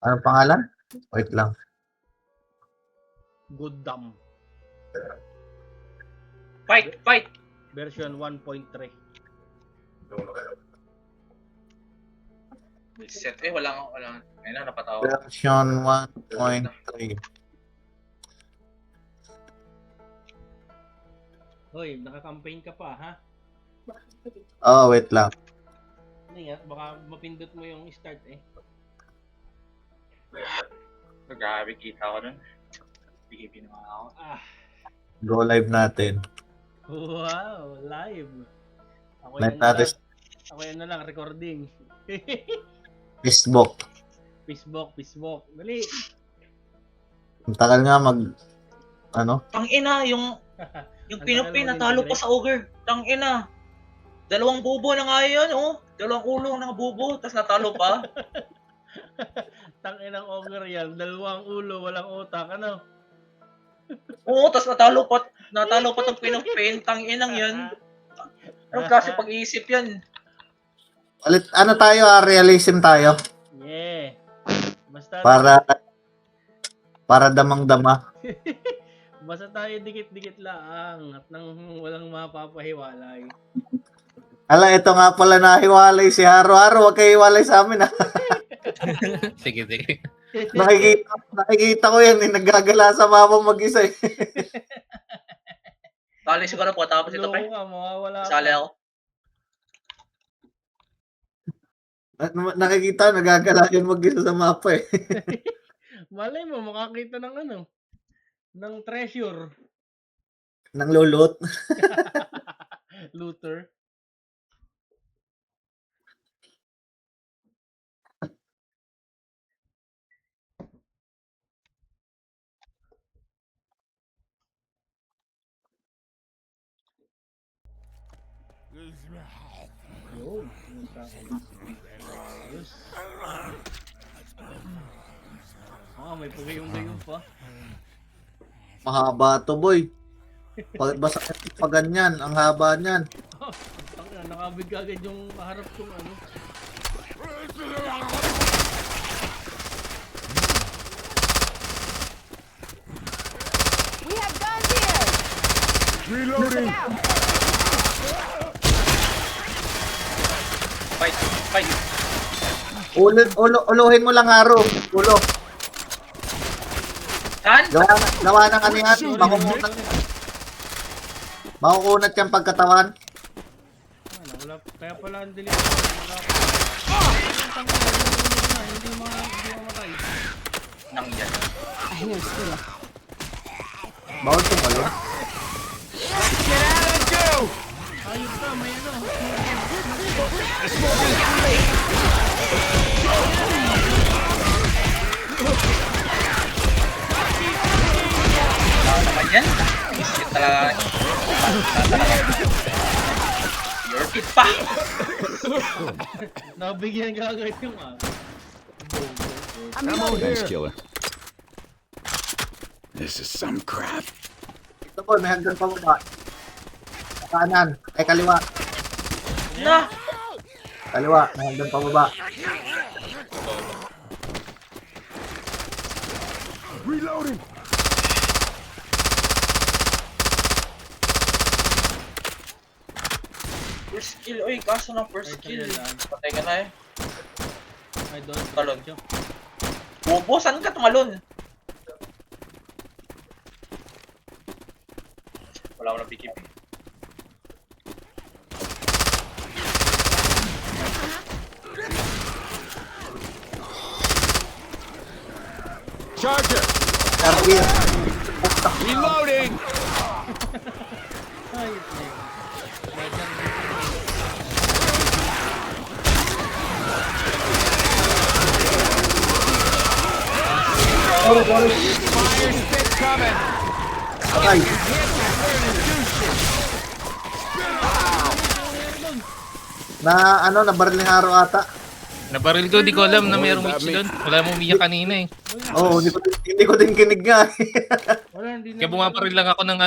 Anong pangalan? Wait lang. Goddamn. Fight! Fight! Version 1.3. Set. Walang. Ayun na, napatawa. Version 1.3. Hoy, naka-campaign ka pa, ha? Oh, wait lang. Ingat, baka mapindot mo yung start eh. Grabe, kita ko nun. BKB naman ako. Ah, Go live natin. wow, live. Ako Live yan na natin. lang. Ako yan na lang, recording. Facebook. Facebook. Dali. Ang tagal nga ano? Tangina, yung Pinupi, natalo pa sa Ogre. Tangina. 2 bubo na nga yun, oh. 2 ulo ng bubo, tapos natalo pa. Tangin ng ogre yan, 2 ulo, walang utak, ano? Oo, tapos natalo pa tong Pinupi. Tanginang yan. Anong klase pag-iisip yan? Ulit, ano tayo, realism tayo. Yeah. Basta Para damang-dama. basta tayo dikit-dikit lang at nang walang mapapahiwalay. Ala, ito nga pala nahiwalay si Haro-Haro. Huwag kayo hiwalay sa amin, ha? Sige. Nakikita ko yan, naggagala sa mama mag-isa, eh. Tali siguro po, tapos ito pre. Loko ka, mawawala ka. Sali ako. Nakikita, nagagala yun mag-isa sa mapa, eh. Malay mo, makakita ng ng treasure. Nang lulot. Looter. Yun. Ayos. May pagayong-gayong pa. Mahaba to, boy. Basta pa ganyan, ang haba niyan. Nakabig agad yung harap kong ano. We have guns here. Reloading. Fight. Uluhin mo lang, Haro. Ulo. Saan? Gawa ng ano yan. Makukunat yung pagkatawan. Wala. Kaya pala ang dilim. Wala pa. Hindi mamatay. Nang yan. I hear still. Bawal tumalo. Ayun ka, may ano. Naman yan. Isip talaga. Your kid pa. Nabigyan ka agad yung Thanks, killer. This is some crap. Ito po, may hanggang pababa. Kanan. Kaliwa. Na. Kaliwa. May hanggang pababa. Reloading. First kill. Uy, kaso ng first kill. Patay ka na eh. I don't Talon. know. Bobo, saan ka tumalon? Wala ko ng BKB. Charger. Carvin. Reloading. Ayos na yun. Fire stick coming. Patay. Nabaril ni Haro ata. Nabaril ko, di ko alam na mayroong witch doon. Wala mo umiyak kanina eh. Oo, hindi ko din kinig nga. Wala, hindi na. Kaya bumaparil lang ako ng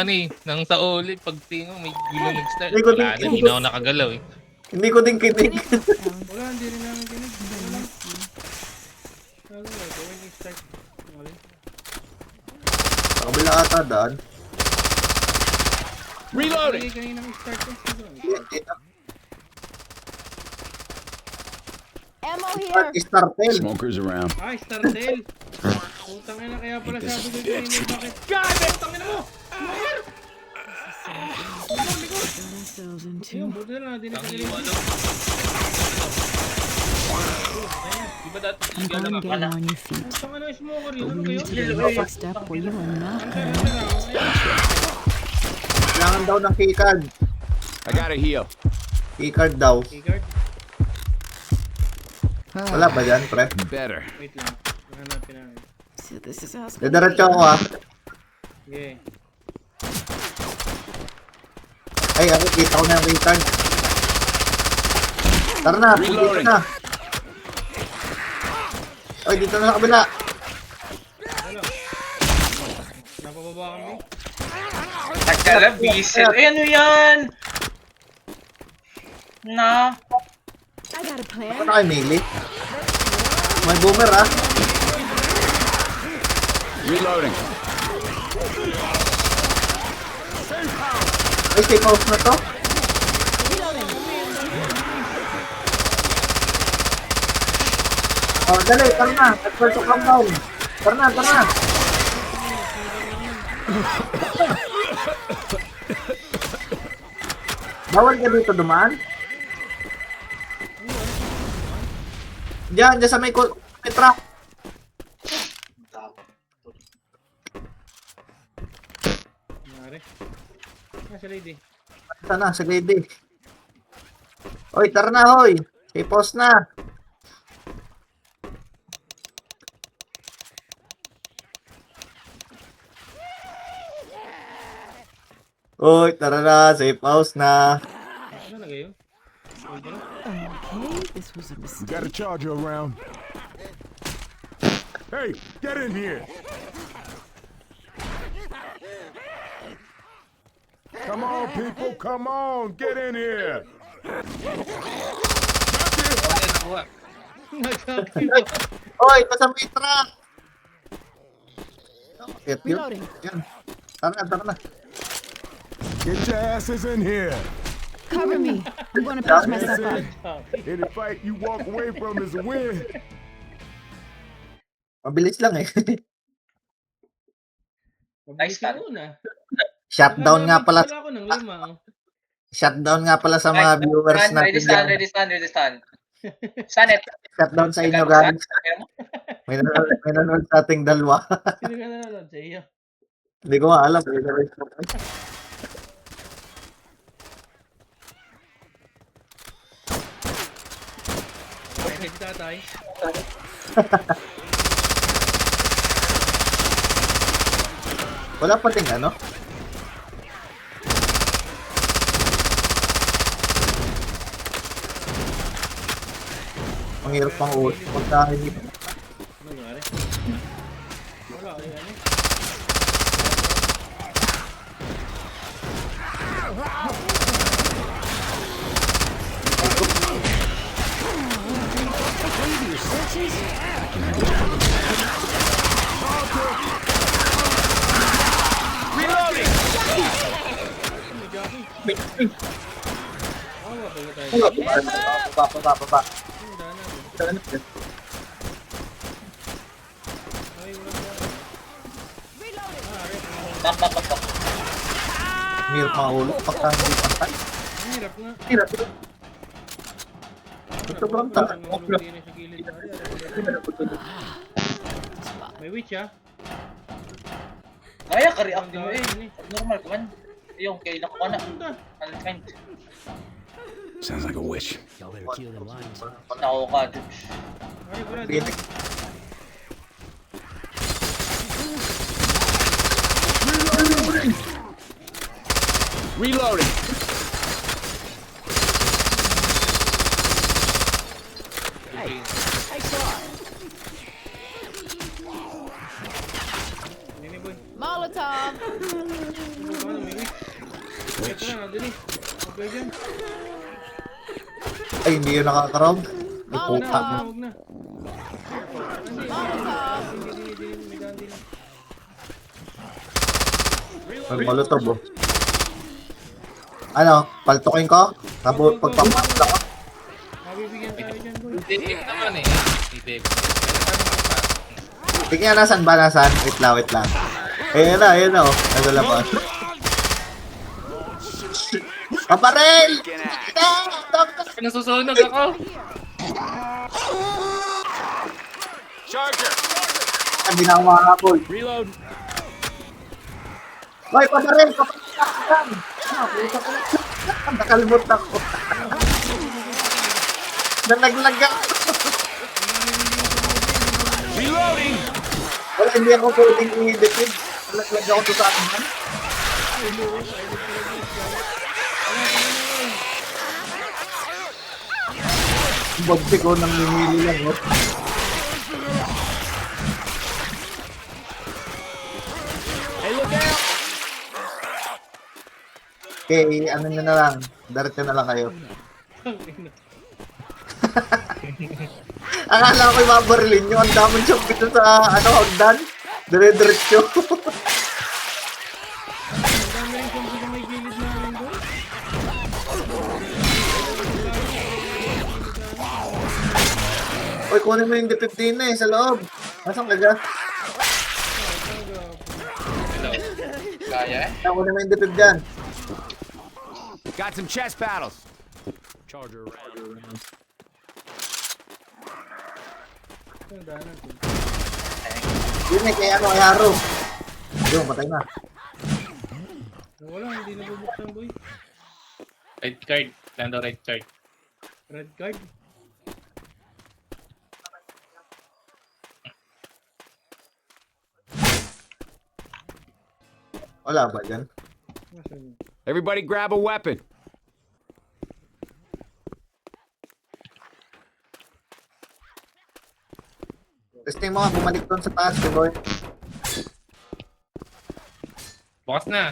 ng sa ulit. Pag tingin may gulo nag-start. Hindi ko Wala na, hindi na ako nakagalaw eh. Hindi ko din kinig. Wala, hindi rin namin kinig. Wala. Wala. start. Okay. Sa kabila ata daan. Reloading. Okay, kanina mag-start ko. Ammo Start, here. startel. Smokers around. Ay, Startel. Putang ina, kaya pala sabi ko kanina bakit. God, putang ina mo! Ayun, buti na lang, di na Ang pagaling. iwan daw. Di ba dati I'm illegal going na to get on your feet. Putang ina, smoker yun. But Ano we kayo? need to take the next step where you are not Kailangan daw ng keycard. I gotta heal. Keycard daw. Keycard? Wala ba dyan, pre? Better. Wait lang. Hanapin namin. So this is us. Didiretso ako ah. Okay. Ay, ako, kita ko na yung keycard. Tara na, dito Reloading. na. Ay, dito na sa kabila. Ano? Napababa kami? Nagkala, bisil. Eh, ano yan? Na. I got a plan. Ano kayo, Mili? May boomer ah. Reloading. Ay, safe house na to. Oh, dali, tara na. Let's go to compound. Tara na, tara na. Bawal ka dito dumaan? Diyan sa may truck. Nangyari. Ah, si lady. Sana, sa lady. Oy, tara na, hoy. Safe house na. Oy, tara na. Safe house na. Ano na kayo? Wait lang. Okay, this was a You mistake. got a charger around. Hey, get in here. Come on, people, come on, get in here. nakuha. Nagkakil. Oy, ito sa may truck. Bakit yun? Reloading. Yan. Tara na, tara na. Get your asses in here. Cover me. I'm going to patch myself up. Any fight you walk away from is a win. Mabilis lang eh. Nice Mabilis start. yun, ah. Shutdown nga pala. Wala ako ng 5, oh. Shutdown nga pala sa mga viewers Stand, ready natin. stand, dyan. ready stand, ready stand. Stand it. Shutdown sa inyo, guys. May nanonood sa ating dalawa. Sino ka nanonood sa iyo? Hindi ko nga alam. Okay, si tatay. Wala pa ting ano? Ang hirap pang ulit. Pagka hindi Ano nangyari? Wala, ay ano? Awa ba tayo? Baba. Ang daan natin. Ay, wala pa. Back, back, back, back. Ang hirap pang ulit. Pagka hindi pantay. Ang hirap nga. Hirap. Ito ba ang tala? Mahulog din sa gilid. May witch, ah. Kaya ka react Ang mo eh. daan eh. Normal ka man. Yung kay nakuha na. Punta. Unkind. Sounds like a witch. Nako ka, dude. Ay, wala. Binig. Reloading. Nini boy. Molotov. Ano, may witch. Ito na, dali. Okay dyan. Ay, hindi yun nakakaroon. May Huwag puta. na, huwag na. Molotov. Hindi May molotov, oh. Ano? Paltukin ko? Pagpapakot ako? Mabibigyan tayo dyan, boy. Hindi naman eh. Hindi. Tingnan nasan ba? Nasan? Wait lang. Ayun na, oh. Nagalabas. Kaparel! Nasusunog ako. Charger. Ang ginawa boy. Reload. Hoy, kaparel! Nakalimot ako. Nalaglag ako. Reloading. Wala, hindi ako pwedeng i-defend. Nalaglag ako to sa akin. Bagsi ko nang mimili lang, oh. Hey, look out. Okay, ano nyo na lang. Diretso na lang kayo. Akala ko yung mga barilin nyo. Ang daming siyang pito sa, hagdan. Dire-diretso. Ang dami rin kung sino may gilid namin, boy. Uy, kunin mo yung D15 na sa loob. Nasaan ka dyan? Kaya eh. Kunin mo yung D15 dyan. Got some chest paddles. Charger around. Ang daanan ko. Yun eh, kaya kay Haro. Yung, patay na. Wala, hindi nabubuksan, boy. Red card. Lando red card. Red card. Wala ba dyan? Nasaan yun? Everybody grab a weapon. Testing mo nga, bumalik doon sa taas, boy. Bukas na.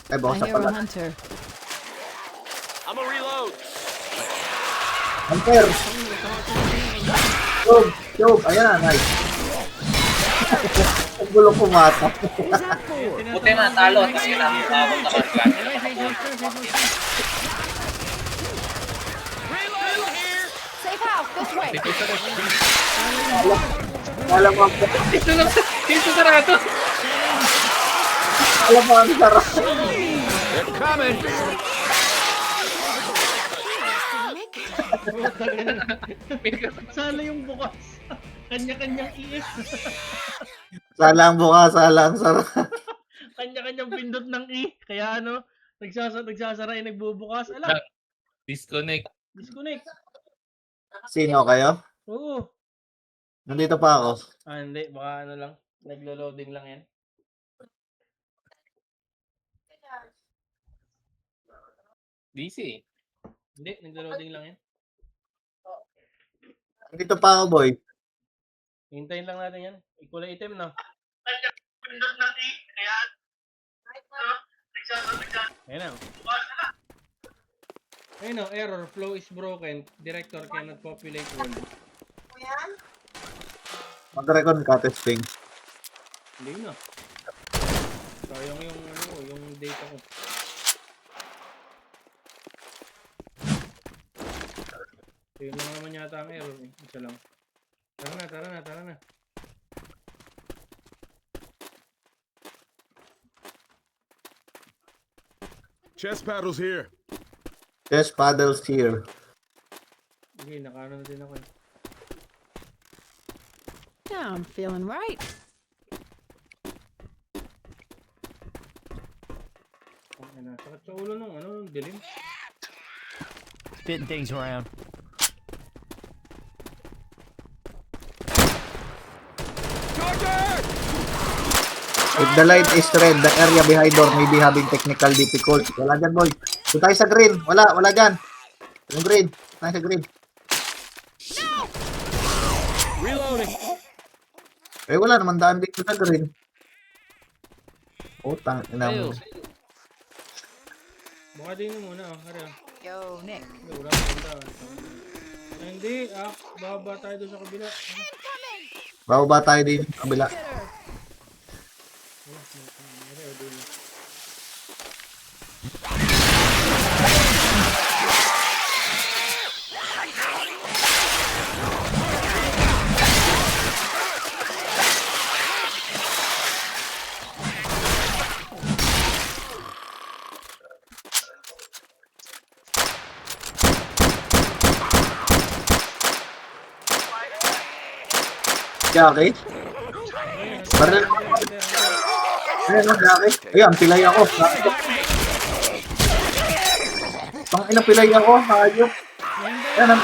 Ay, I bawas na hear a pala. hunter. I'm a reload. Hunter! Job, ayan na, nice. Ang gulong pumata. Who's that for? Buti na, talo. Tapos kinakabot na ka. Safe house, this way. Dito sa red. Alam mo, Dito sa rato. alam mo ang sarap. They're coming. Sana yung bukas. Kanya-kanyang ES. Salang bukas, salang sarap. Kanya-kanyang pindot ng E. Kaya ano, nagsasara ay nagbubukas. Ala, Disconnect. disconnect. Sino kayo? Oo. Nandito pa ako. Ah, hindi. Baka ano lang. Naglo-loading lang yan. DC. Hindi, naglo-loading lang yan. Nandito pa ako, boy. Hintayin lang natin yan. Ikulay item, no? Ayan na. Ayun na, error. Flow is broken. Director cannot populate world. Mag-recon ka, testing. Hindi na. Sayang yung, ano, yung data ko. Yun lang naman yata ang error eh. Isa lang. Tara na. Chest paddles here. Chest paddles here. Sige, nakaano na din ako eh. Yeah, I'm feeling right. Ang ina, sakit sa ulo nung ano, nung dilim. Spitting things around. If the light is red, the area behind door may be having technical difficulty. Wala dyan, boy. Doon tayo sa green. Wala dyan. Yung green. Tayo sa green. Reloading. Eh, wala naman daan dito sa green. Oh, ina mo. Baka din muna, oh. Hari, oh. Yo, Nick. Hindi, wala akong tanda. Ay, hindi, bababa tayo doon sa kabila. Bababa tayo din sa kabila. Jackie? Baril. Ayan, no, Jackie. Ayan, pilay ako. Pang-ina, pilay ako. Hayop. Ayan, ang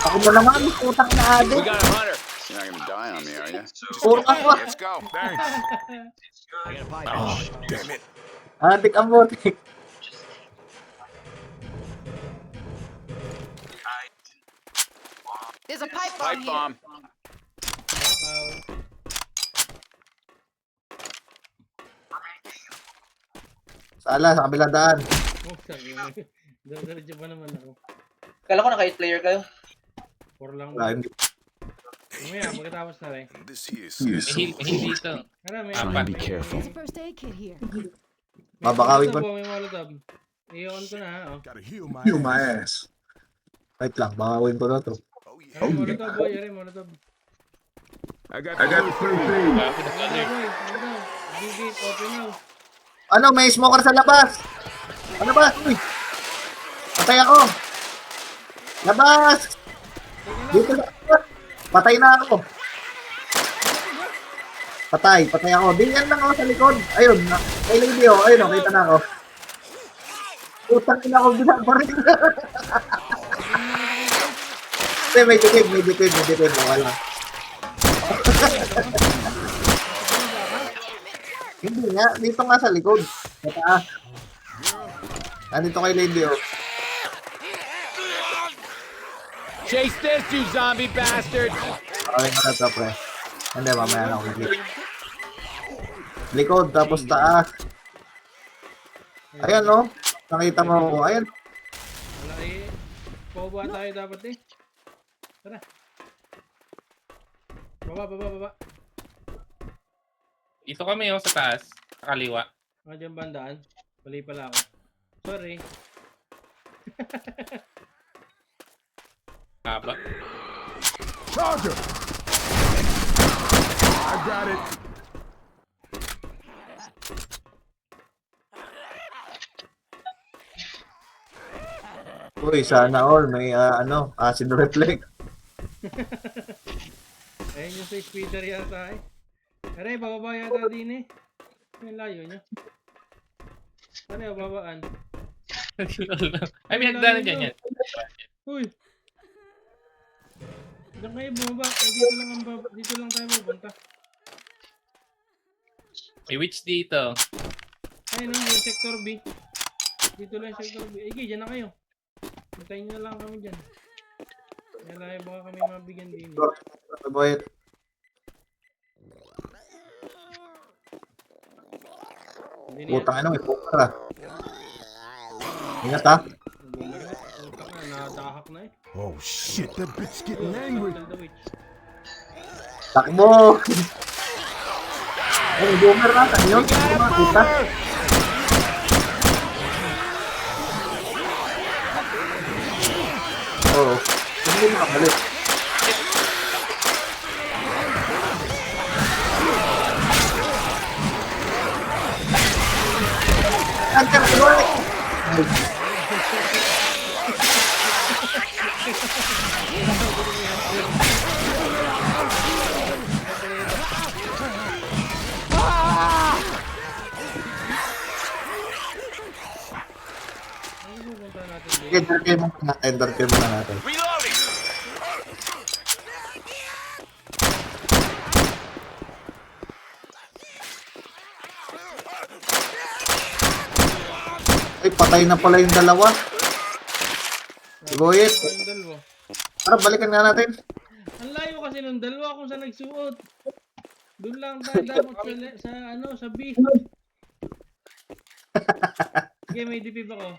ako mo naman, putang na adik. Got a hunter. You're not gonna die on me, are you? Putang ko. Let's go. Thanks. Oh, damn it. Adik ang botik. There's a pipe bomb Pipe here. bomb. Sala, sa kabilang daan. Oh, sabi mo. Diretso pa naman ako. Kala ko naka-8 player kayo. 4 lang. Wala, hindi. Mamaya, magkatapos na rin. This here is Hindi dito. Ano, may Apat. Be careful. There's a first aid kit here. Babakawin ko. May molotov. I-on ko na ha. Oh. Gotta heal my You my ass. Wait lang, bakawin ko na to. Oh yeah. Ay, molotov boy, yari, molotov. I got first aid. Grabe na pala eh. Boy, molotov. Gigit, open now. Ano, may smoker sa labas! Ano ba? Uy! Patay ako! Labas! Dito sa labas! Patay na ako! Patay ako. Dingan lang ako sa likod. Ayun, may lady oh. Ayun, kita na ako. Utang ina ako binabaril. Hindi, may dipid. Wala. Hindi nga, dito nga sa likod. Sa taas. Nandito kay lady oh. Chase this, you zombie bastard. Okay na to, pre. Hindi, mamaya na ako mag-likod. Likod, tapos taas. Ayan, no? Nakita mo ako. Ayan. Wala eh. Pauba tayo dapat eh. Tara. Baba. Dito kami sa taas. Sa kaliwa. Diyan bandaan. Mali pala ako. Sorry. Haba. Charger. I got it. Uy, sana all. May, acid reflect. Ayun yung sa speeder yata eh. Aray, bababa yata din eh. Yung layo niya. Ano yung babaan? Ay, may nagdaanan dyan yan. Uy! Diyan kayo bumaba. Eh, dito lang tayo mapunta. May witch dito. Ayun no, yung sector B. Dito lang yung sector B. Ay, dyan na kayo. Hintayin nyo lang kami dyan. Kaya baka kami mabigyan din. Boy, Hindi niya. putang ina, may poker ah. Ingat ah. Utang na, natahak na eh. Oh shit, that bitch getting angry. Battle the witch. Takbo! Ay, boomer na. Yun, kita. Oo. Hindi mo makalit. Antar ko boy! Ano pupunta natin dito? Ender game muna natin. Reloading. Ay, patay na pala yung dalawa. Iboyet. Yung dalawa. Tara, balikan nga natin. Ang layo kasi nung dalawa kung saan nagsuot. Doon lang tayo dapat sa B. Sige, may DP ba ko?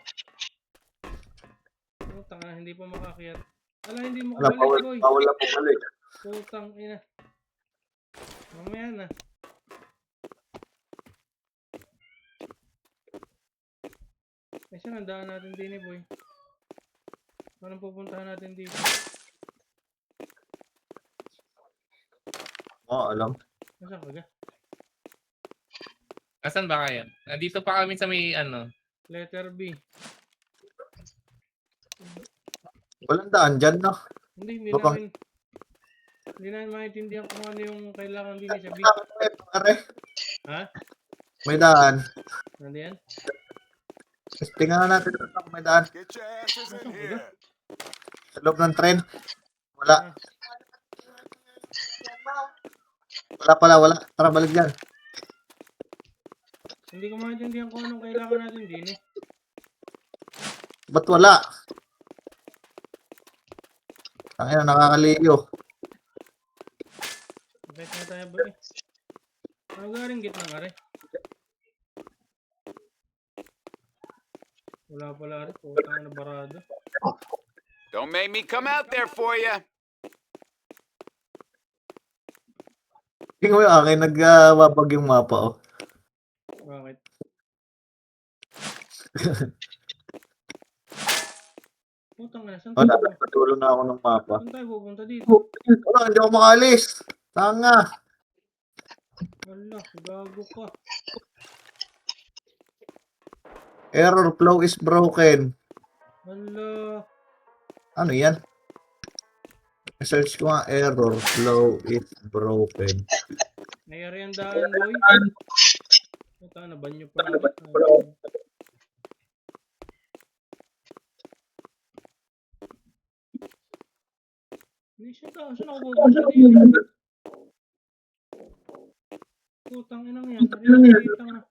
Putang na, hindi pa makakiyat. Ala, hindi mo Wala, kabalik, boy. bawal na pumalik. Putang ina. Mamaya na. Eh, saan ang daan natin din eh, boy? Anong pupuntahan natin dito? Oo, alam. Nasaan ka ga? Asan ba kayo? Nandito pa kami sa may Letter B. Walang daan dyan, no? Hindi Baka- namin. Hindi na maintindihan kung ano yung kailangan din sa B. Pare, Ha? may daan. Nandiyan? Tingnan na natin kung may daan. Get your asses in here. Sa loob ng tren. Wala. Wala. Tara, balik dyan. Hindi ko maintindihan kung anong kailangan natin din eh. Ba't wala? Ayun, nakakaliyo. Bakit na tayo ba eh? Ano garing gitna nga rin? Wala pala rin. Putang na barado. Don't make me come out there for you. Tingnan mo yung akin, nagbabag yung mapa, oh. Bakit? Putang na. Saan Wala, tayo? patulo na ako ng mapa. Saan tayo pupunta dito? Wala, hindi ako makalis. Tanga. Wala. Gago ka. Error flow is broken. Wala. Ano yan? Search ko nga, error flow is broken. Mayari ang daan, boy. Puta na, banyo pa na. Hindi siya tao. Saan ako pupunta dito? Putang inang yan. Putang na.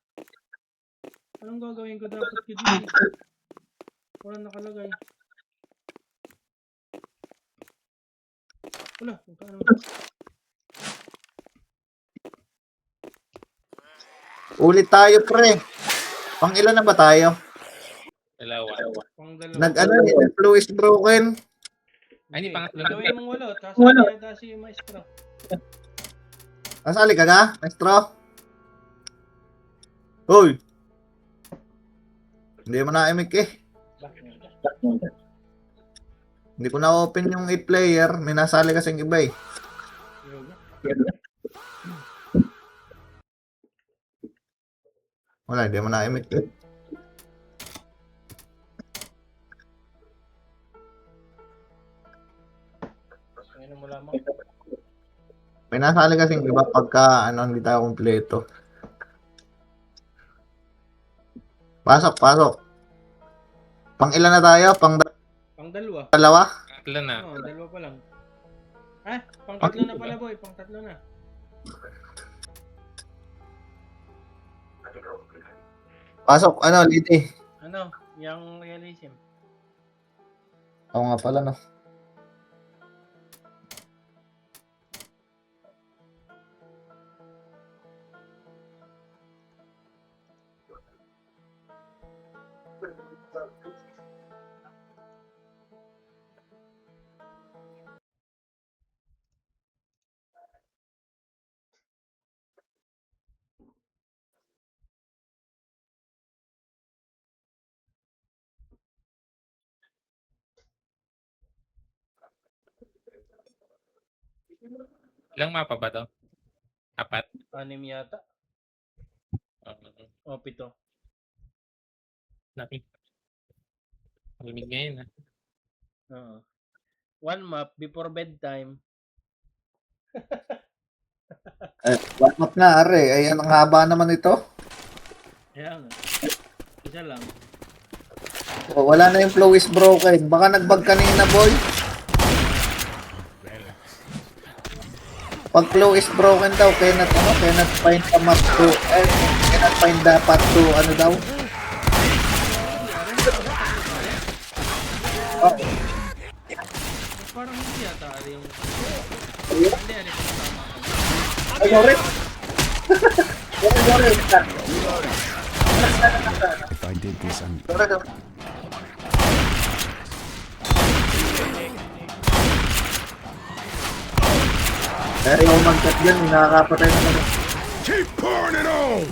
Anong gagawin ko dapat ko dito? Walang nakalagay. Wala. Putang na. Ulit tayo, pre. Pang ilan na ba tayo? Dalawa. Pang dalawa. Nag-ano, yung flow is broken. Ay, hindi, pangatlo na. Gawin mong wala. Tasali yata si Maestro. Nasali ka na, maestro? Hoy! Hindi mo na-imic eh. Hindi ko na-open yung 8-player. May nasali kasing iba eh. Wala, hindi mo na-imic eh. Ngayon mo lamang. May nasali kasing iba pagka hindi tayo kumpleto. Pasok. Pang ilan na tayo? Pang Pang dalawa. dalawa? Pangatlo na. Oo, dalawa pa lang. Ha? Pang tatlo na pala, boy. Pang tatlo na. Pasok, Lidi. Ano? Yung realism. Oo nga pala, no. Ilang mapa ba to? 4? 6 yata. O, 7. Laki. Malamig ngayon, ha? Oo. 1 map before bedtime. Bakit nga, are? Ayan, ang haba naman ito. Kaya nga. Isa lang. O, wala na yung flow is broken. Baka nag-bug kanina, boy. Pag flow is broken daw, cannot find a map to, cannot find the path to, daw? Oh, Parang hindi yata yung... Hindi, ano yung tama. ay, sorry. Sorry. If I did this, Sorry. Pero yung mag-cut dyan, nakakapatay naman. keep pouring it on.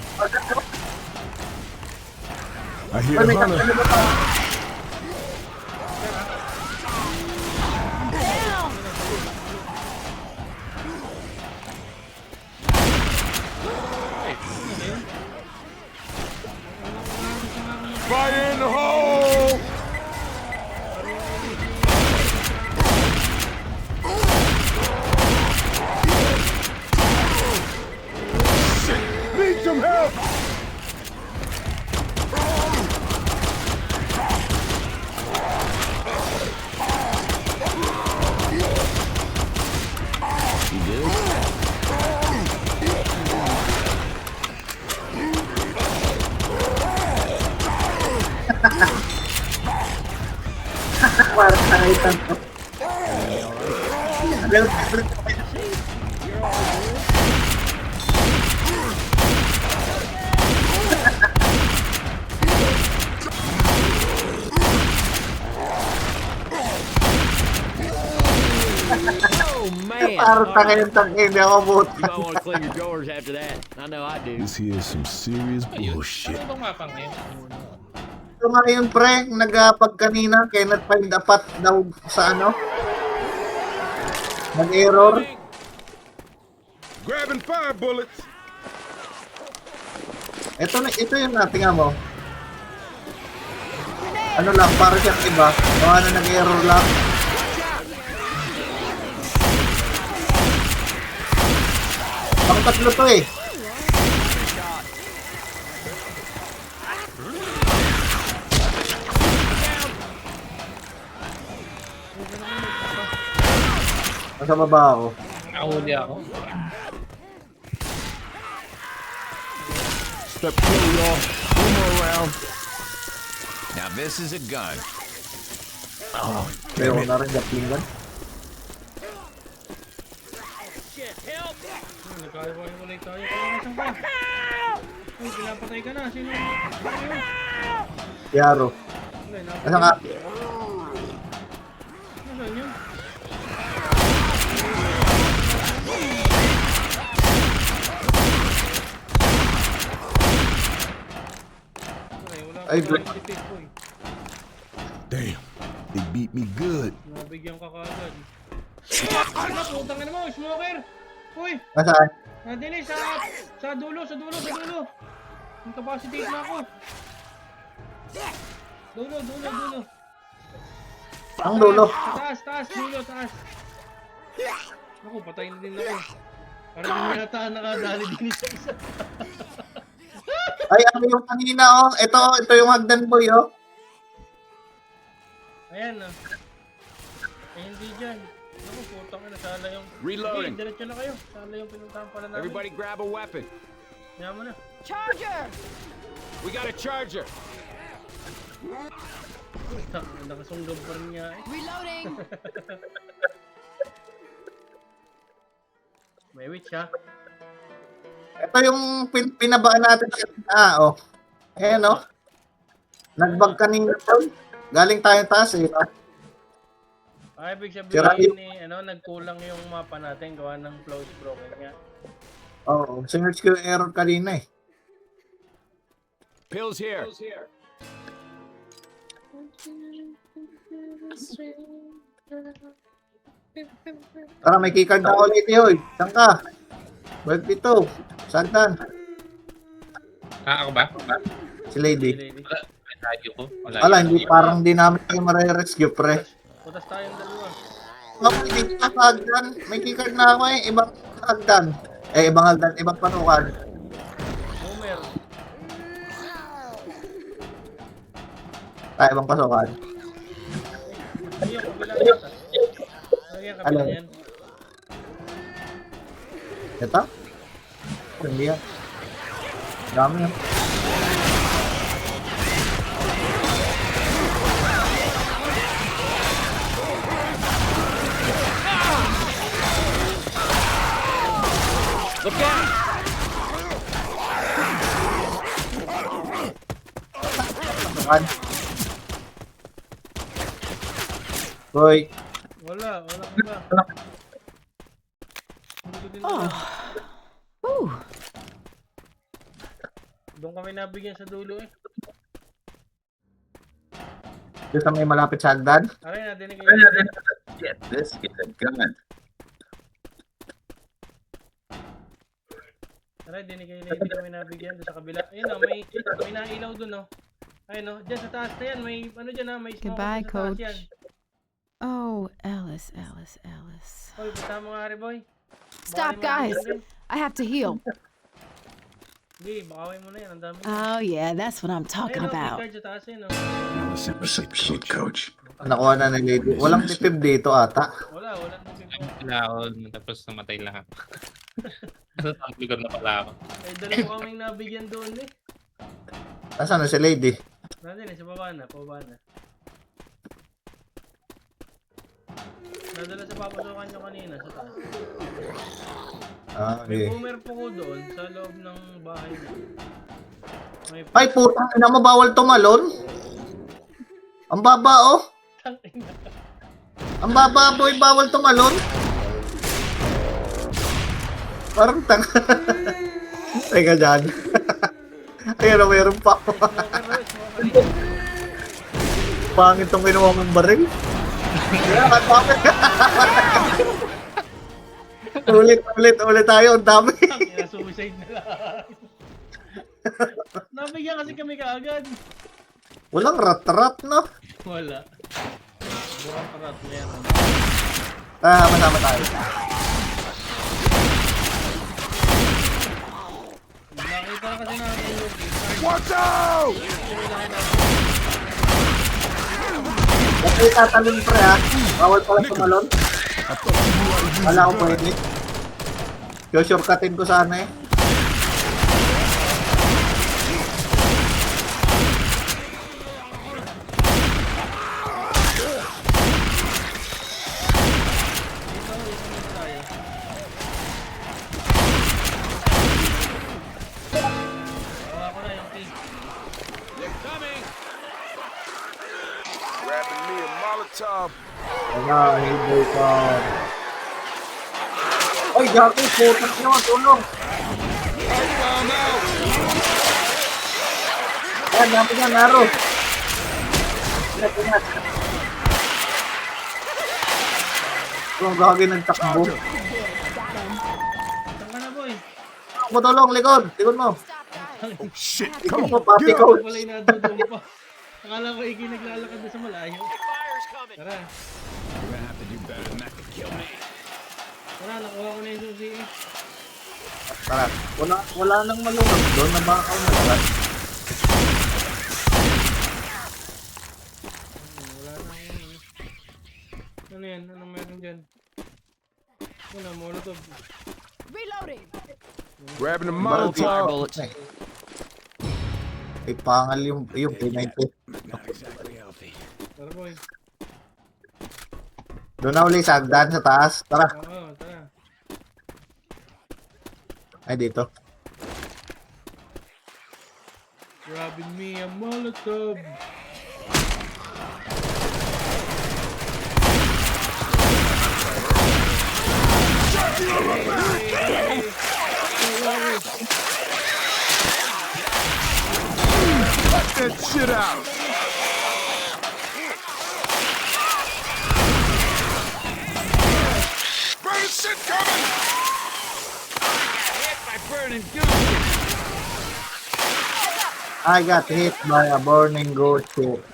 I hear Ay, may Hunter. kakali ba pa? Fire in the hole. Titan. Oh man! Parang tangin, hindi ako boot. You might want to clean your drawers after that. I know I do. This here is some serious Ayun. bullshit. Ano ibang mapa ngayon? Ito nga yun, pre, nagpag kanina, cannot find the path daw sa ano. Nag-error. Grabbing fire bullets. Ito yung natinga mo. Ano lang, para siyang iba. Baka na nag-error lang. Pang tatlo to eh. Nasa baba ako. Nakahuli ako. Step clear, y'all. One more round. Now this is a gun. Pero na rin gatling gun. Nagkaliwalay tayo. Kalakasan ka. Uy, pinapatay ka na. Sino? Yaro. Wala, Nasa nga. Nasaan yun? Wala Ay, ka bro. pa tipid ko eh. Damn, they beat me good. Nabigyan ka kagad. Ano, putang ina mo, smoker! Uy! Nasaan? Nadili sa dulo. Incapacitate na ako. Dulo. Ang dulo. Taas, dulo, taas. Ako, patay na din ako. Parang hindi mo yata nakadali din isa. Ay, ano yung kanina oh. Ito yung hagdan boy oh. Ayan na. Eh, hindi dyan. Ako, putang ina, sala yung... Reloading. Okay, diretso na kayo. Sala yung pinuntahan pala namin. Everybody grab a weapon. Yaman na. Charger! We got a charger. Nakasunggab pa rin niya eh. Reloading! May witch ha. Ito yung pinabaan natin. Oh. Ayan oh. Nagbag kanina boy. Galing tayo taas eh. No? Ay, ibig Sira sabihin ni, nagkulang yung mapa natin. Gawa ng flows broken nga. Oo. Sinerch ko yung error kanina eh. Pills here. Tara, may keycard na ulit yun. Saan ka? Balik dito. Sagdan. Ako ba? Si Lady. Lady. May radio ko. Wala, hindi parang di namin kayo mare-rescue, pre. Putas tayong dalawa. Hindi ka sagdan. May keycard na ako eh. Ibang sagdan. Ibang hagdan. Ibang panukan. Boomer. Ibang pasukan. Hindi yung kabila yata. Ano yung kabila Ano? yan? Ito? Hindi yan. Dami yan. Look out! Pasukan. Boy. Wala ka ba? Hindi ko din alam. Ooh. Doon kami nabigyan sa dulo eh. Dito sa may malapit sa hagdan. Aray, nadinig kayo. Get this is a gun. Aray, dinig kayo lady kami nabigyan doon sa kabila. Ayun o, may nailaw doon o. Ayun o, dyan sa taas na yan. May ano dyan ha, may smoke Goodbye, sa taas Coach. yan. Oh, Alice. Hoy, punta mo nga rin boy. Stop, Baka guys. din. I have to heal. Hindi, bakawin mo na yan. Ang dami. Oh, yeah, that's what I'm talking Ayun o, about. card sa taas yun o. Nakuha na ni Lady. Walang titib dito ata. Wala nang bigyan. Wala ako. Tapos namatay lahat. Ang lugar na pala ako. Ay, dalawa kaming nabigyan doon eh. Nasaan na si Lady? Nandun eh, sa baba na, pababa na. Nadala sa papasukan nyo kanina sa taas. Ah, May okay. boomer po ko doon sa loob ng bahay mo. May Ay, putang ina mo, bawal tumalon. Ang baba, oh. Ang baba, boy, bawal tumalon. Parang tang... Teka dyan. Ayan o, mayroon pa. Pangit tong kinuha mong baril. Kaya, bakit? ulit tayo. Ang dami. Kaya suicide na lang. Nabigyan kasi kami kaagad. Walang rat-rat, no? Wala. Burak rat meron. Masama tayo. Nakita na kasi namin yung Watch out! Ba't kayo tatalon, pre, ha? Bawal pala tumalon. Wala akong pwede. Shortcutin ko sana, eh. Gawa ko na yung key. Grabbing me a Molotov. Wala, hindi ka. Ay, Jackie, putak naman, tulong. Ayan, dami nga, naro. Ingat. Ang gagawin ng takbo. Saan ka na, boy? Ako tulong, likod. Likod mo. Oh shit! Likod Come mo, on, papi get ko. up! Wala yung nadudong pa. Akala ko iki naglalakad na sa malayo. Tara. Tara, nakuha ko na yung susi eh. Tara, wala nang malunod. Doon na ba ako nalalat? Wala na yun. Ano yan? Anong meron dyan? Wala, molotov. Reloading. Grabbing the Fire Molotov. bullets. Ay, pangal yung P90. Tara, boy. Doon na uli sa hagdan sa taas. Tara. Oo, tara. Ay, dito. Grabbing me a molotov. Cut that shit out! Burning shit coming! I got hit by a burning ghost ship.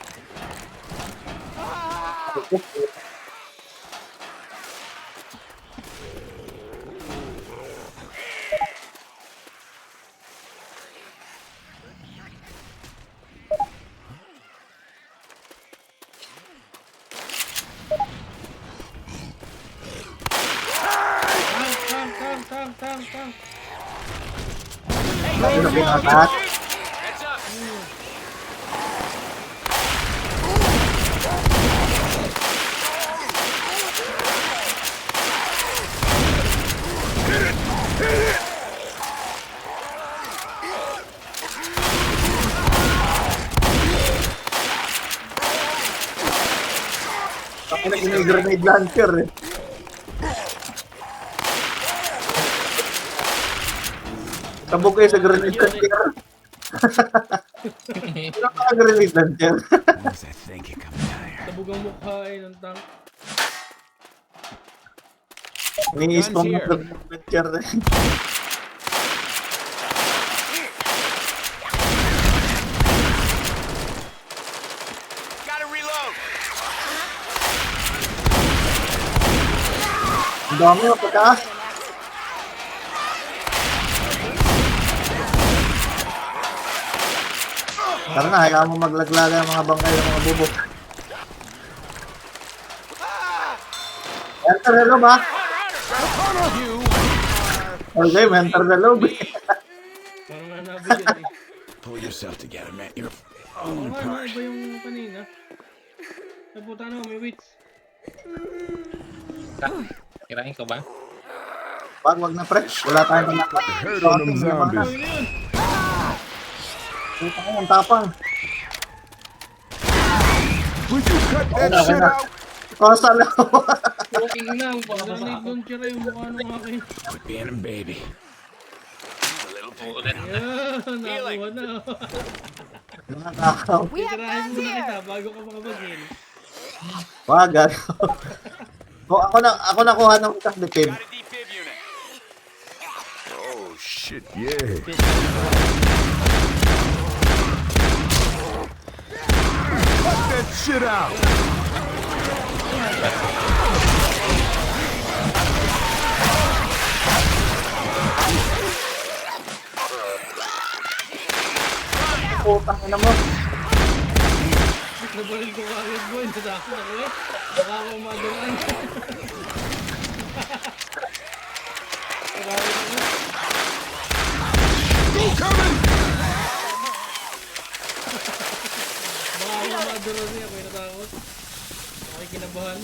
Tang. Sino pinakatas? Ako na grenade launcher eh. Tabog kayo sa grenade launcher. Wala ka grenade launcher. Tabog ang mukha eh ng tank. Ni-spawn mo grenade launcher eh. Gotta reload. Ang dami mo pagkaas. Tara na, hayaan mo maglaglaga ang mga bangkay ng mga bubok. Enter the loob, ha? Okay, enter the loob. Parang nanabig yun eh. Pull yourself together, man. You're Oo nga, no, iba yung kanina. Naputa na, may wits. Kirain ko ba? Wag na pre. Wala tayong malaki. Hurt on them zombies. Ano yun? Puta ko, ang tapang. Would you cut that Okay shit na. out? Kosa lang. Okay na, granade launcher ay yung mukha ng akin. Being a baby. Uulit. Yan, nakuha na. Mga takaw. We have Tirahin guns mo na here. kita bago ka makapag-heal. Wag, ano. Oh, ako nakuha ng isang defib. Got a defib unit. Oh shit, yeah. Cut that shit out. Putang ina mo. Nabaril ko kagad boy, nadako ako eh. Baka ako madulaan. Nabaril ako. Go coming! Baka ako madulaan niya, ako'y natakot. Ako'y kinabahan.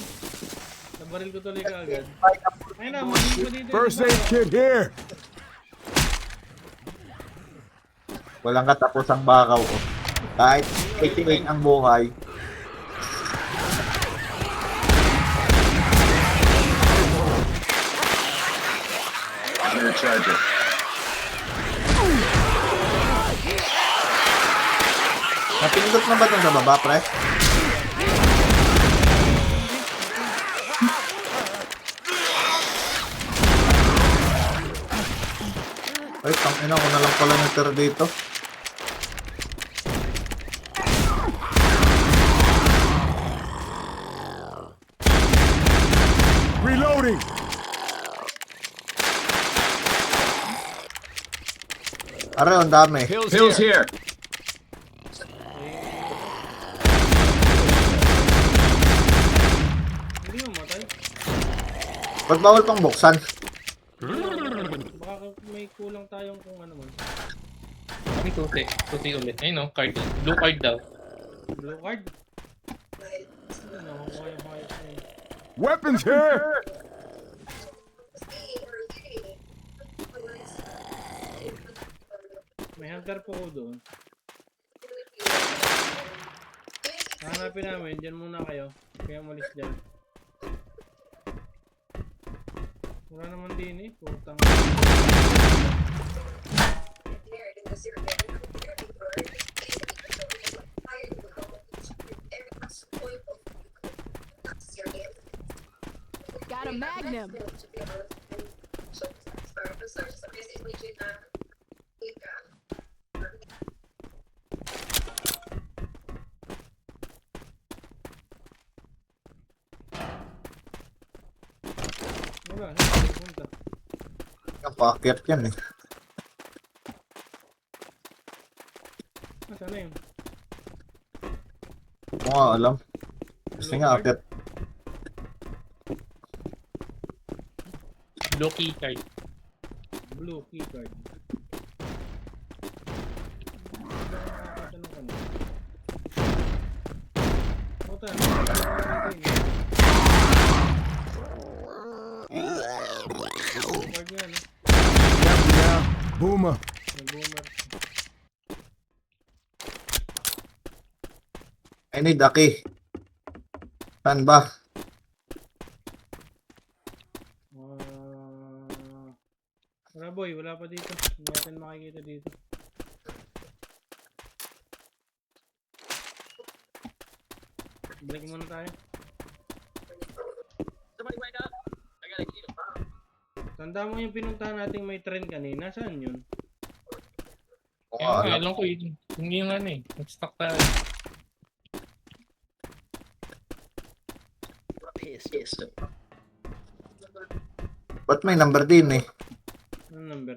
Nabaril ko tuloy kagad. Ayun na, magiging pa dito. First aid kit here. Walang katapusang bakaw. Oh. Kahit 88 ang buhay. Napindot na ba itong sa baba, pre? Ay, tangina ko na lang pala natira dito. Reloading. Are, ang dami. Pills here. Hindi mo matay. Ba't bawal pang buksan? Baka may kulang tayong kung ano man. Ay, tuti. Tuti ulit. Ayun no, card. Blue card daw. Blue card? Ano, nakukuha yung hayop na yun. Weapons here. May hunter po ko doon. Hanapin namin, dyan muna kayo. Kaya umalis dyan. Wala naman din eh, putang. Got a magnum. Wala, hindi punta. Ang packet yan eh. Nasaan na yun? Kung nga alam. Kasi nga akit. Blue key card. Blue keycard. Nakakita ng kanina. Puta, card nga, no? Yeah. Boomer. May boomer. I need a key. Saan ba? Wala boy, wala pa dito. Hindi natin makikita dito. Balik muna tayo. Tanda mo yung pinuntahan nating may train kanina. Saan yun? Kung Kaya nga nga, alam. alam ko yun. Hindi yung ano eh. Nag-stock tayo. Ba't may number din eh? Anong number?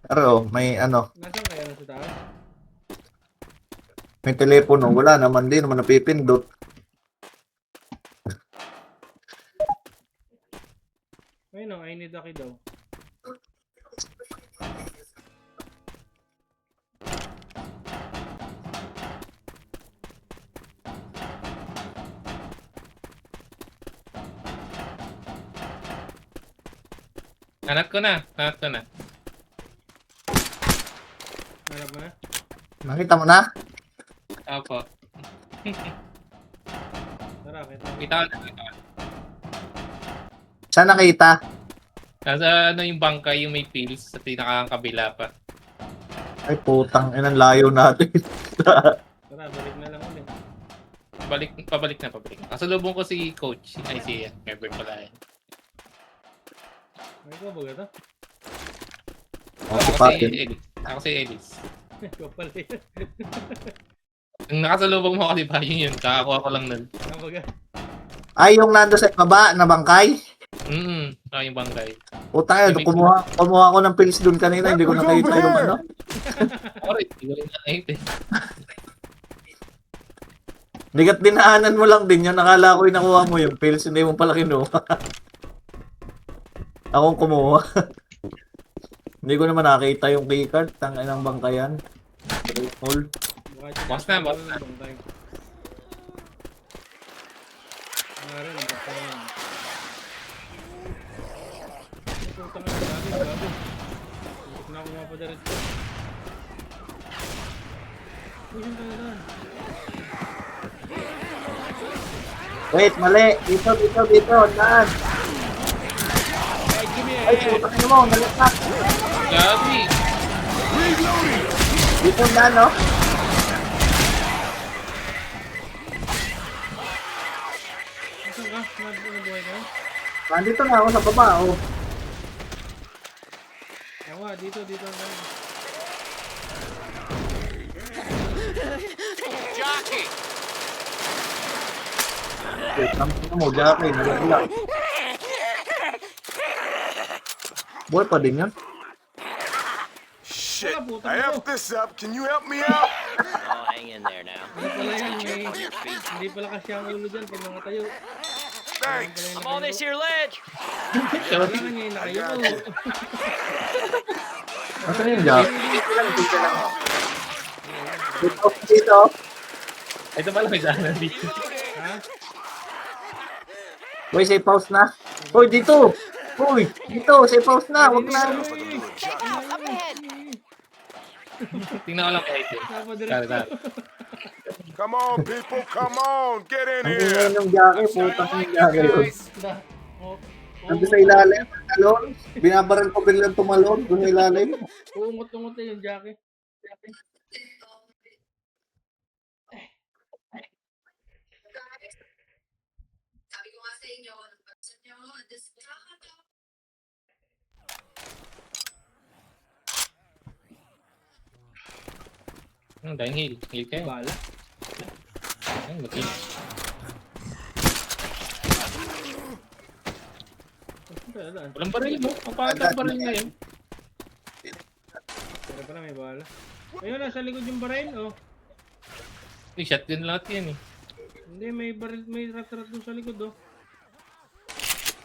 Pero may ano, Nasaan kaya nasa taas? may telepono. Wala naman din naman napipindot. Ayun o, I need a key daw. Hanap ko na. Hanap ko na. Harap mo na. Nakita mo na? Opo. Tara, kita. Kita ko na. Kita ko. Saan nakita? Nasa ano yung bangkay, yung may pills sa pinakakabila pa. Ay, putang inang layo natin. Tara, balik na lang ulit. Pabalik na. Kasalubong ko si Coach. Ay, si member pala yan. Ay, ikaw ba gata? Okay, Ako pati. si Ellis. Ako si Ellis. Ikaw pala yun. Yung nakasalubong mo kasi ba yun? Kakakuha ko lang nun. Ano ba gata? Ay, yung nando sa baba na bangkay? Yung bangkay. Putang ina, kumuha ko ng pills dun kanina, hindi ko nakita yung ano. Alright, hindi ko rin nakita eh. Bigat dinaanan mo lang din yun, nakala ko yung nakuha mo yung pills, hindi mo pala kinuha. Akong kumuha. Hindi ko naman nakita yung keycard, tangin ng bangkayan. Grateful. Boss na. Nga rin, basta yan. Ay, putang ina, gabi. Hindi na ako mapadarit. Uy, yung talagaan. Wait, mali. Dito. Daan. Ay, putang ina mo, nalitak. Gabi! Dito na, no? Saan ka? Nabuhay ka? Nandito na ako sa baba, oh. Ako nga, dito ang gano'n. Jockey! Wait, nampun mo, Jackie, nalagla. Boy pa din yan. Shit, Wala, putang I ina. effed this up. Can you help me out? Oh, hang in there now. Ano pala yan, hindi pala kasi ang ulo dyan, pinangatayo. Thanks. I'm on this here ledge. Kailangan niya yung nakayo ko. Nasaan yung Jackie? Dito. Ito pala may daanan dito. Ha? Boy, safe house na. Hoy, dito. Hoy, dito, safe house na. Huwag na. Check out up ahead. Tingnan ko lang kay ito. Napadiretso. Tara. Come on, people. Come on. Get in Ang here. ingay ng Jackie, putang ng Jackie yun. Oh, Nandun sa ilalim, talon. Binabaran ko biglang tumalon. Doon sa ilalim. uungot-ungot na yung Jackie. Dahil heal. Heal kayo. Bala. Ayun, mag-heal. Saan? Walang baril mo. Papatak baril ngayon. Pero pala may bala. Ayun, nasa likod yung baril, oh. Shotgun lahat yan eh. Hindi, may baril, may rat-rat doon sa likod, oh.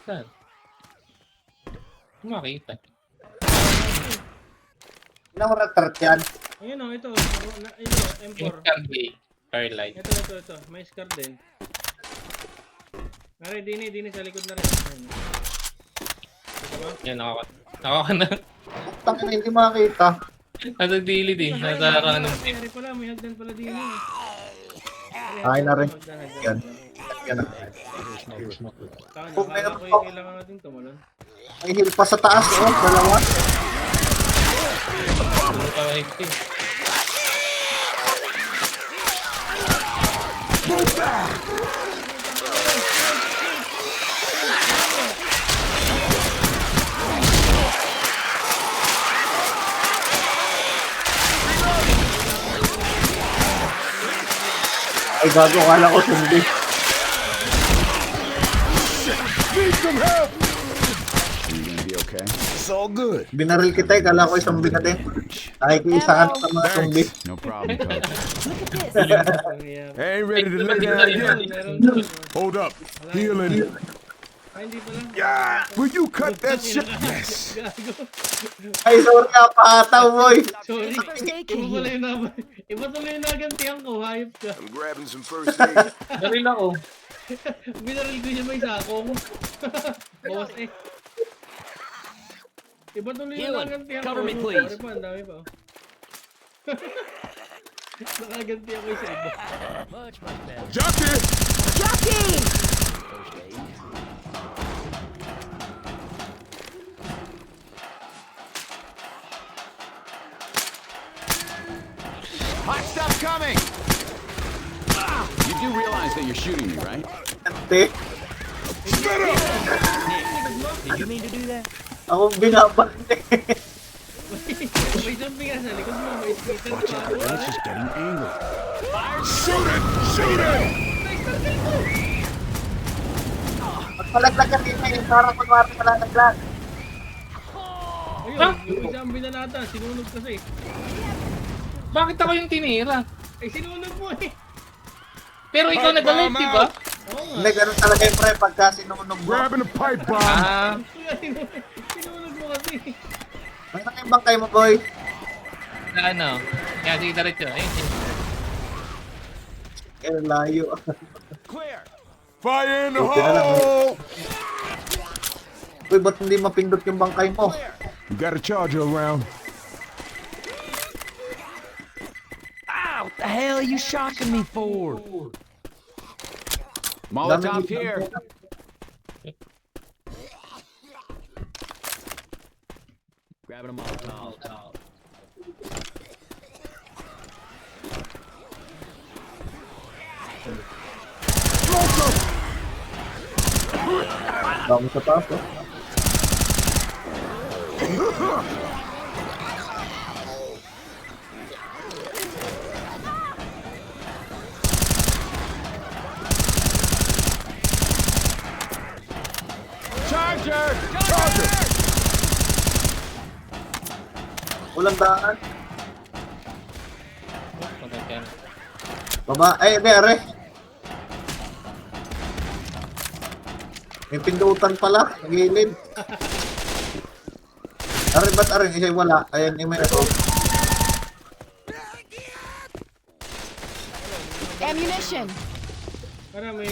Saan? Makita. Ilang ratrat yan? Ayun, oh, ito. Ito, M4. Yung Carly. Starlight. Ito. May scar din. Pare, dini sa likod na rin. Ayun. Ito ba? Yan, nakaka na. Putang ina, hindi makakita. Nasa dilid eh. Nasa ano. Pare pala, may hagdan pala dini. Ay na rin. Yan. Yan na. Kung meron ko pa- yung kailangan natin tumalon. May heal pa sa taas, oh. Dalawa. Ano pa mahigpit eh. Ay, gago, kala ko sundi. Need some help. Are you gonna be okay? It's all good. Binaril kita, kala ko isang din. Nakikiisa ka na sa mga zombie. No problem, coach. Ang iya. I ain't ready to lay down yet. Meron. Hold up. Healing. Ay, hindi pala. Yeah. Will you cut that shit? Yes. Gago. Ay, sorry, napakataw, boy. Sorry. Mistaken Iba pala here. yung iba tuloy yung nagantihan ko. Hayop ka. I'm grabbing some first aid. Baril ako. Binaril ko siya may sako ko. Bawas eh. Iba tuloy yung Healing. nakagantihan ko. Cover me, Ano, please. pare pa, ang dami pa. Oh. Nakaganti ako sa iba. Much better. Jockey! Jockey! First aid. Hot stuff coming! You do realize that you're shooting me, right? Ante, Did you mean to do that? ako binabante. May jumping ka sa likod mo. May skater pa ako. That's just getting angry. Shoot it! Shoot it! Magpalaglag ka dito yung parang kunwari palalaglag. Ayun, yung isa ang binalata. Sinunog kasi. Bakit ako yung tinira? Eh, sinunog mo eh. Pero ikaw nag-alert, di ba? Oo nga. Hindi, ganun talaga yung pre, pagka sinunog mo. Grabbing a pipe bomb. Ah, Kaya sinunog mo kasi. May yung bangkay mo, boy. na ano? Yan, sige, diretso. Ayun. Eh, layo. Clear! Fire in the Okay na lang, hole! Uy, ba't hindi mapindot yung bangkay mo? You got a charger around. Ow! What the hell are you shocking me for? Molotov here. Grabbing a Molotov. Dami sa taas, oh. Charger! Charger! Walang daan. Patay ka. Baba, ay, hindi, are. May pindutan pala, nagilid. Are, ba't are? Isa wala. Ayan, yung may ito. Ammunition! Para may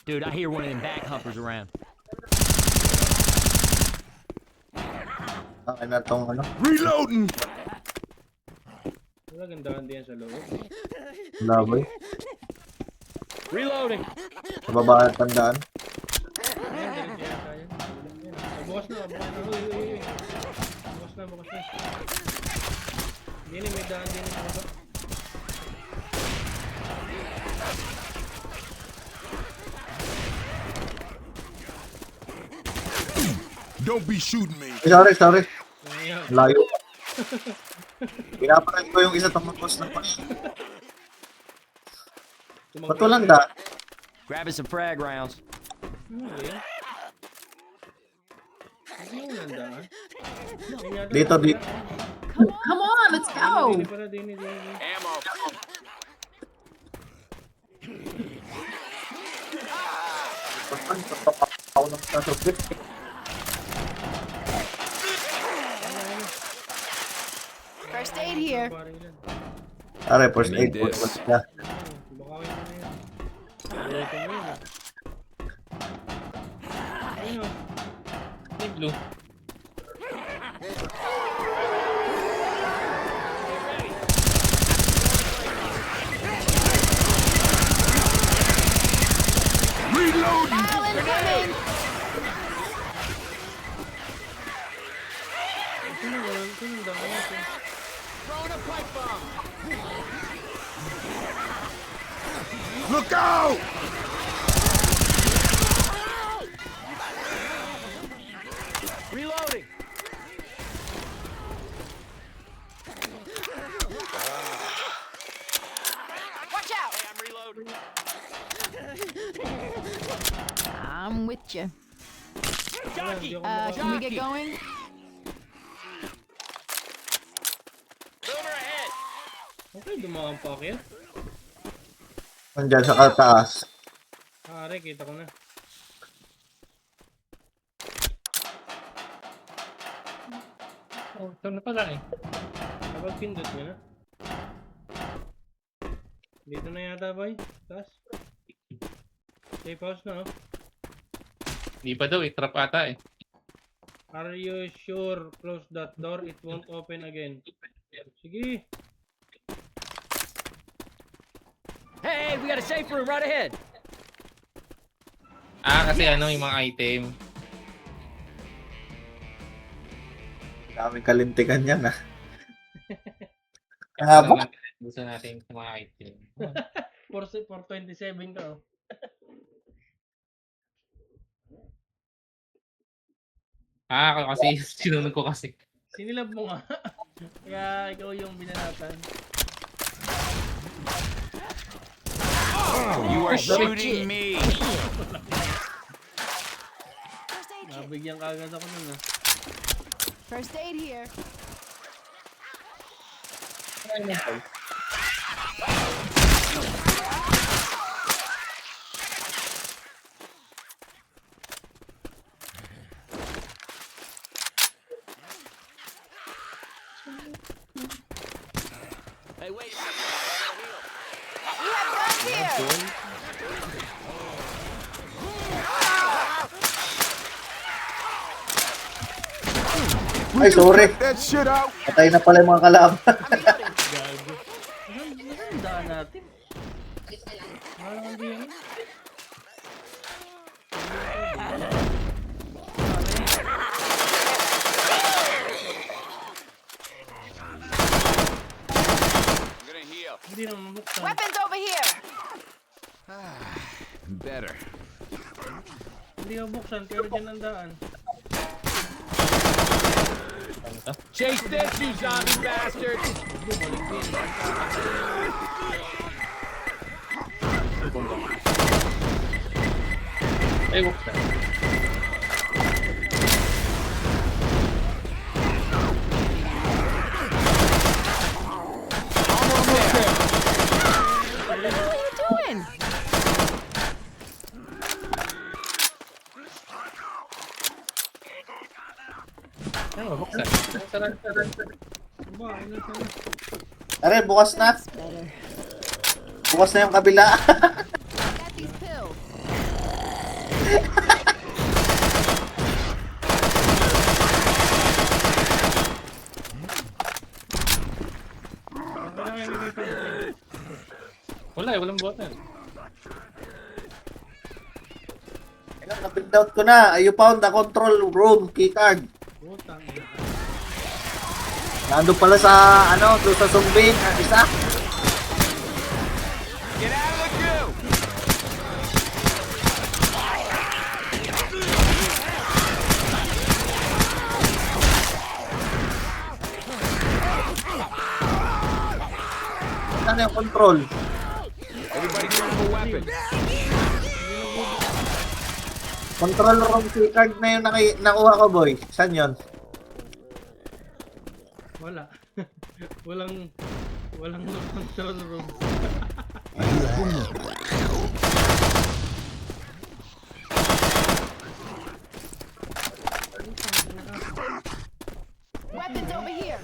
Dude, I hear one of them back humpers around. Ang na tong ano. Reloading! wala gandaan din sa loob. Wala, boy. Reloading. Sa baba at tandaan. Ayan, diretso yata yan. Ayan. Ah, bukas na, bukas na. Uy, uy, uy. Bukas na, bukas na. Hindi, may daan din sa baba. Don't be shooting me. Ay, sorry, sorry. Ayan. Layo. Pinapalag ko yung isa tumapos ng pas. Ba't walang daan? Grabbing some frag rounds. Ano ba yan? Ano yung nandaan? Ayun yata Dito, yung dito. nandaan. Come on, let's go! Dini para, dini. Ammo. Ako ng sasabit. First aid here. Paring yan. Are, first aid. Need this. What's that? Baka kayo na yan. Diretso mo yun. Ayun o. May blue. Reloading! File incoming! Ito na, walang ito nang daan natin. Look out! Reloading. Watch out! I'm with you. Wala, hindi ako Can we get going? Boomer ahead. Okay, dumaan pa kaya. Nandyan sa kataas. Ah, are, kita ko na. Oh, ito na pala eh. Kapag pindot nyo na. Dito na yata, boy. Taas. Safe house na, oh. Hindi pa daw, trap ata eh. Are you sure? Close that door. It won't open again. Sige. Hey, we got a safe room right ahead. Kasi ano, yung mga item. Daming kalintikan yan ah. Nga ba? Gusto natin yung mga item. 427 ka, oh. Ako kasi, sinunod ko kasi. Sinilab mo nga. Kaya ikaw yung binanatan. You are shooting me. First aid kit. Nabigyan ka agad ako nun, ah. First aid here. Hey, wait. We have guns here. Ay, sorry. That shit out. Patay na pala yung mga kalaban. Gago. Nasaan daan natin? Parang hindi yan. I'm gonna heal. Hindi naman mabuksan. Weapons over here. Better. Hindi mabuksan, pero dyan ang daan. Chase this, you zombie bastards! Bumalik din. Ay, buksan. What the hell are you doing? Ay, buksan. Sarang. Aba, ano sana? Tara, bukas na. Better. Bukas na yung kabila. Got these pills. Ano na kayo may pag- Wala walang button. Na-print out ko na. You found the control room keycard. Putang. Nandun pala sa, doon sa zombie. Isa. Get out of the queue! Ano yung control? Everybody grab a weapon. Control room keycard na yung nakuha ko, boy. Saan yun? Wala. walang control room. Weapons over here.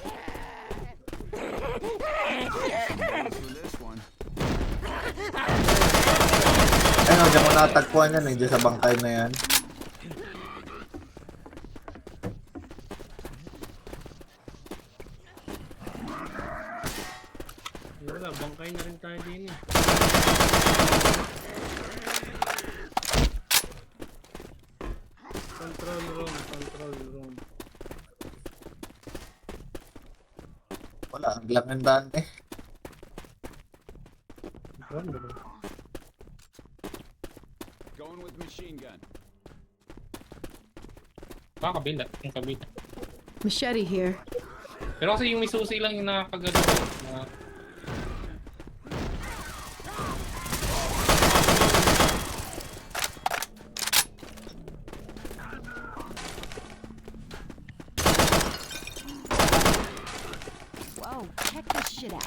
For this one. Ayun, diyan ko natagpuan yan diyan sa bangkay na yan. Wala, bangkay na rin tayo din eh. Control room. Wala, ang lang yung daan eh. Control room. Going with machine gun. Kabila. Yung kabila. Machete here. Pero kasi yung may susi lang yung nakakagano. Whoa, check this shit out.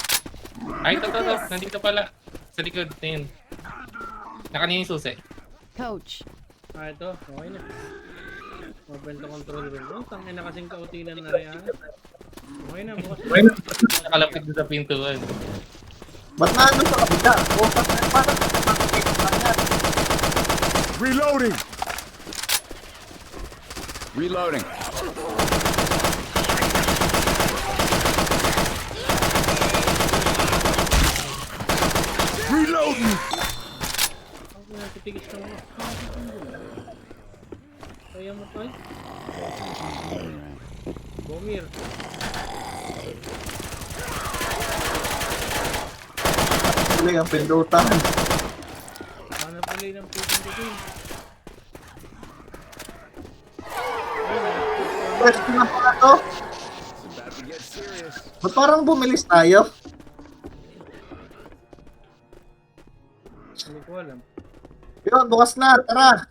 Ay, ito. Nandito pala. Sa likod na yun. Nakanin yung susi. Coach, Ito. Okay na. Open to control room. Oh, tangin na kasing kautilan na rin. Okay na, bukas na. Nakalapit doon sa pintuan. Ba't na sa kabila? O, parang nakakita yan. Reloading. Reloading. Reloading. Ako na, titigis ka mo. Kaya mo tayo? Bomir. Tuloy ang pindutan. Mana pala ng putong dito. Pwede na pala to. About to get serious. Ba't parang bumilis tayo? Hindi ko alam. Yun, bukas na. Tara.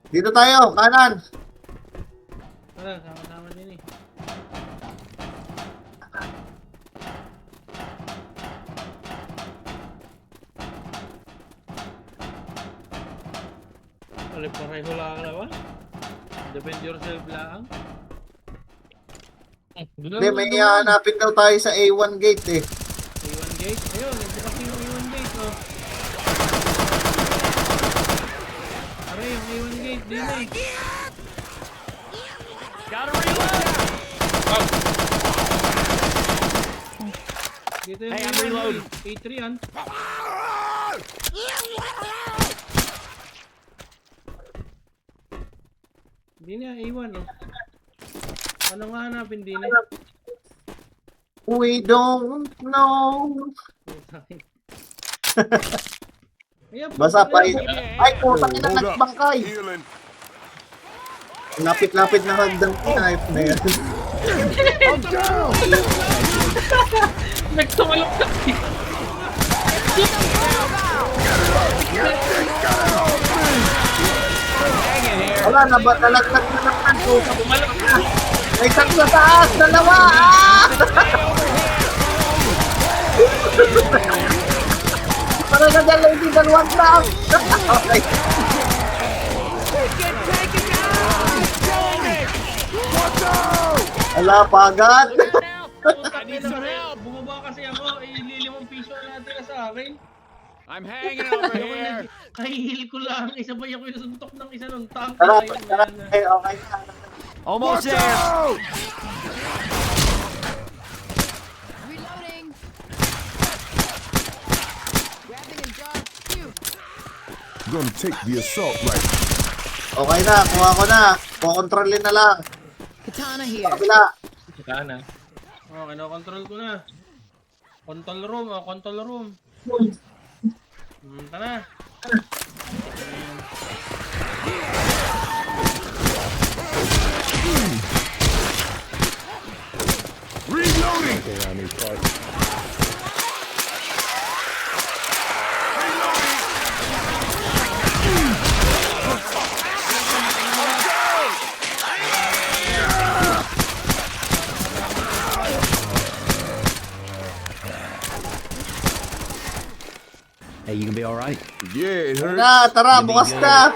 Dito tayo. Kanan. Tara, sama-sama din eh. Alip, pareho lang naman. Defend yourself lang. Hindi, may hanapin daw tayo sa A1 gate eh. A1 gate? Ayun, nagbukas yung A1 gate oh. Aray, yung A1 gate din eh. Gotta reload! Dito yung Hey, I'm A1 reloading. A3 yan. Hindi na, A1 oh. Ano nga hanapin din eh? We don't know. Ayan, Basta pa. puta na yan. Ay, putang ina, nagbangkay. Healing. Lapit-lapit na hagdang knife na yan. Nagtumalok ka. Wala na ba? Nalaglag na naman po. Tumalok ka. May isang sa taas. Dalawa. Ah! Parang nadala yung dalawang tao. Okay. Wala pa agad. Putang ina mo. Bumaba kasi ako. ₱5 natin na sa akin. I'm hanging over Ayoko here. Kahihil ko lang. Isabay ako yung suntok ng isa ng tank. Tara, Ayun, tara. wala na. Okay, okay na. Almost there. Reloading. Grabbing a gun. Phew. Gonna take the assault rifle. Okay na, kuha ko na. Kukontrolin na lang. Katana here. Kabila. Saka na. Oh, kinokontrol ko na. Control room, oh, control room. Tara. Reloading. Hey, you gonna be all right? Yeah, it hurts. Na, tara, bukas na.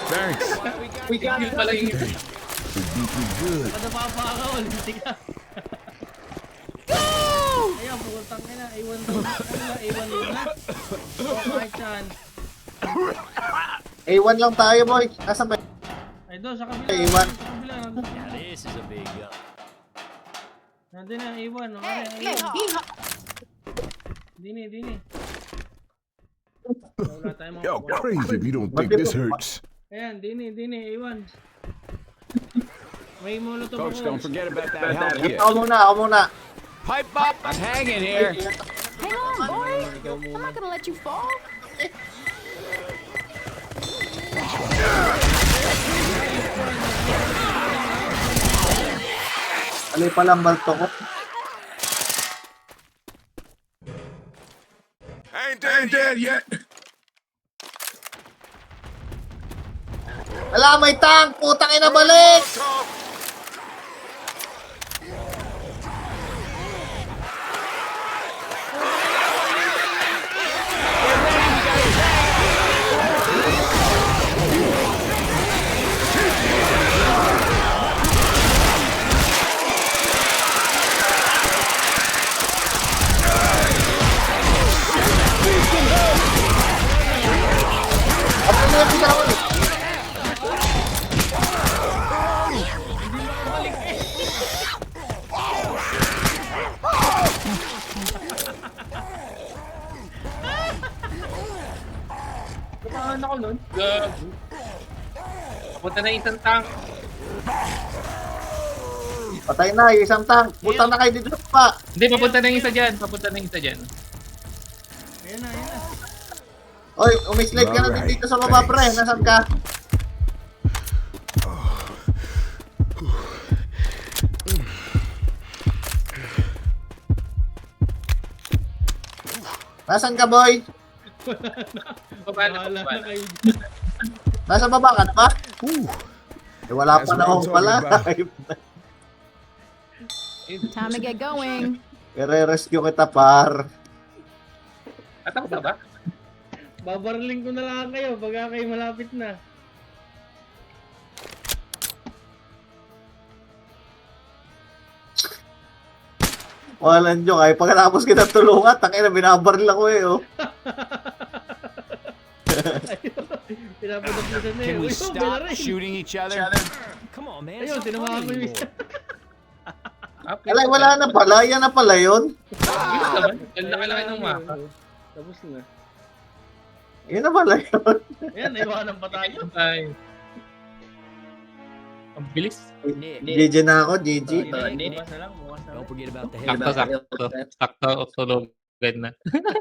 Thanks. Tigil pala yung Good. Ano pa ka? Hindi ka. Ayan, putang ina. A1 daw. A1 yun na. Oh, kahit saan. A1 lang tayo, boy. Nasa ba? Ay, doon, sa kabila. A1. Sa kabila. Now this is a big gun. Nandun na, A1. Oh, Dini, dini. Wala tayong mga Y'all wala. crazy if you don't think this hurts. Ayan, dini, A1. May molotov Coach, don't ako. forget about that health kit. Ako muna, ako muna. Pipe up. I'm hanging here. Hang on, boy. I'm not gonna let you fall. Alay pa lang balto ko. Ain't dead yet. Wala, may tank! Putang ina, balik! Ano na yung pinaka ulit? Saan ako nun? Gago. Papunta na yung isang tank. Patay na, yung isang tank. Punta na kayo dito sa baba. Hindi, papunta na yung isa dyan. Papunta na yung isa dyan. Ayan na, ayan na. Oy, umislide ka na din dito sa baba, pre. Nasaan ka? Nasaan ka, boy? Baba na, Bahala baba na na. kayo. Nasa baba ka na ba? Eh, wala That's pa what na I'm akong pala. talking Time to get going. I-rescue kita, par. Atang ka ba? Babarling ko na lang kayo pagka kayo malapit na. Walang joke. Ay, pagkatapos kita tulungan, tangina, binabaril ako eh, oh. Pinapadagdagan na Can yun. we Uy, stop binarin. shooting each other? Come on, man. Ayun, Stop tinamaan ko fighting yung isa. Wala na pala. Yan na pala yun. Yun naman. Ang laki-laki ng mapa. Tapos na. Yan na pala yun. Ayan, naiwanan pa tayo. Ay. Ang bilis. Nick, GG na ako, GG. Bukas na lang, bukas na lang. don't forget about the Sakto, head. sakto. Sakto, tulog. Good na.